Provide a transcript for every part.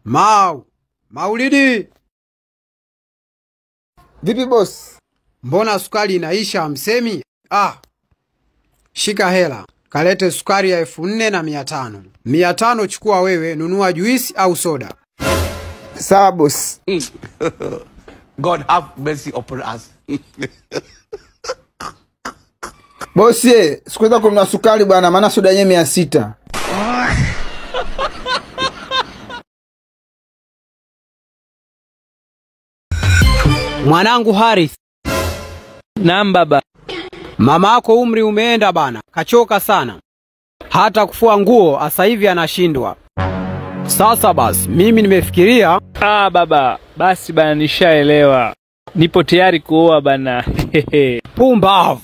Maulidi. Vipi boss? Mbona sukari inaisha hamsemi? Shika hela. Kalete sukari ya 4500. 500 chukua wewe, nunua juisi au soda. Sawa boss. God have mercy upon us. Boss sikuweza kununua sukari bwana, maana soda yenyewe 600. Mwanangu Harith. Naam baba. Mamako umri umeenda bana, kachoka sana. Hata kufua nguo asa hivi anashindwa. Sasa basi, mimi nimefikiria. Baba, basi bana nishaelewa. Nipo tayari kuoa bana. Pumbavu.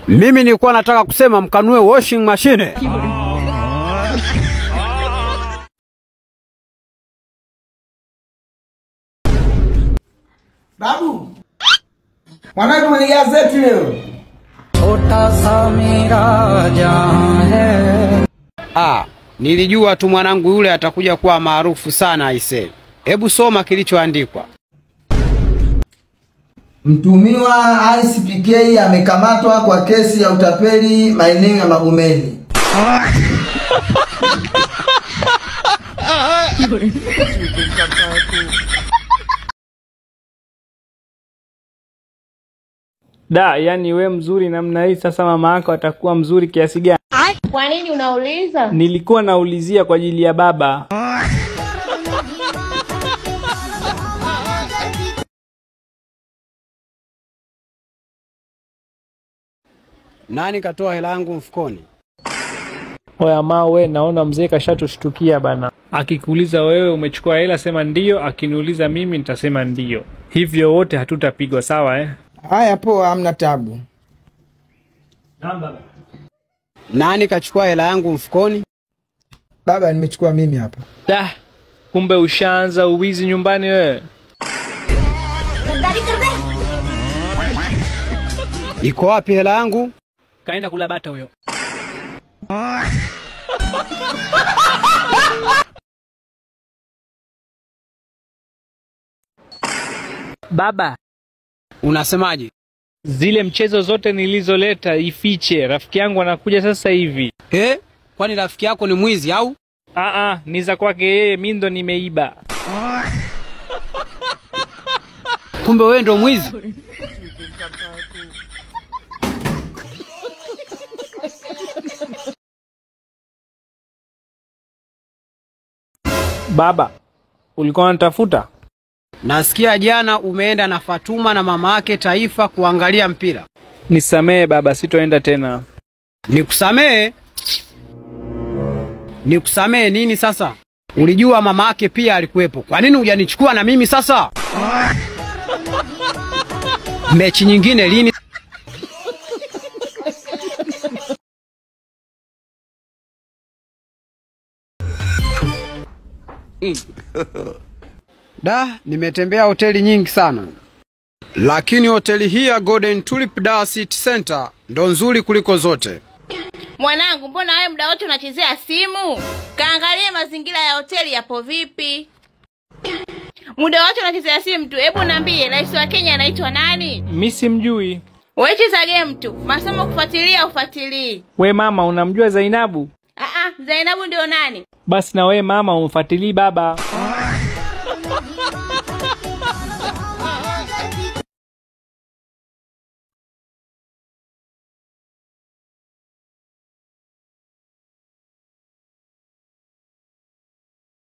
Mimi nilikuwa nataka kusema mkanue washing machine. Babu. Mwanangu mwenye gazeti leo. Chota sa mera jahan hai. Nilijua tu mwanangu yule atakuja kuwa maarufu sana aise. Hebu soma kilichoandikwa. Mtumiwa ICPK amekamatwa kwa kesi ya utapeli maeneo ya Magomeni. Yani we mzuri namna hii, sasa mama yako atakuwa mzuri kiasi gani? Kwa nini unauliza? Nilikuwa naulizia kwa ajili ya baba. Nani katoa hela yangu mfukoni? Oya we, naona mzee kashatushtukia bana. Akikuuliza wewe umechukua hela sema ndio, akiniuliza mimi nitasema ndio. Hivyo wote hatutapigwa, sawa Haya poa, hamna tabu. Naam baba. Nani kachukua hela yangu mfukoni? Baba, nimechukua mimi hapa. Kumbe ushaanza uwizi nyumbani wewe. Iko wapi hela yangu? Kaenda kula bata huyo. Baba, unasemaje? Zile mchezo zote nilizoleta ifiche, rafiki yangu anakuja sasa hivi. Kwani rafiki yako ni mwizi au? Ni za kwake yeye, mimi ndo nimeiba. Kumbe wewe ndo mwizi? Baba, ulikuwa unatafuta? Nasikia jana umeenda na Fatuma na mama yake Taifa kuangalia mpira. Nisamee baba, sitoenda tena. Nikusamee? Nikusamee nini sasa? Ulijua mama yake pia alikuwepo. Kwa nini hujanichukua na mimi sasa? Mechi nyingine lini? Nimetembea hoteli nyingi sana. Lakini hoteli hii ya Golden Tulip Dar City Center ndo nzuri kuliko zote. Mwanangu, mbona wewe muda wote unachezea simu? Kaangalie mazingira ya hoteli yapo vipi. Muda wote unachezea simu tu. Hebu niambie, rais wa Kenya anaitwa nani? Mimi simjui. Wewe cheza game tu. Masomo kufuatilia ufuatilii. We mama, unamjua Zainabu? Zainabu ndio nani? Basi na we mama umfuatilii baba.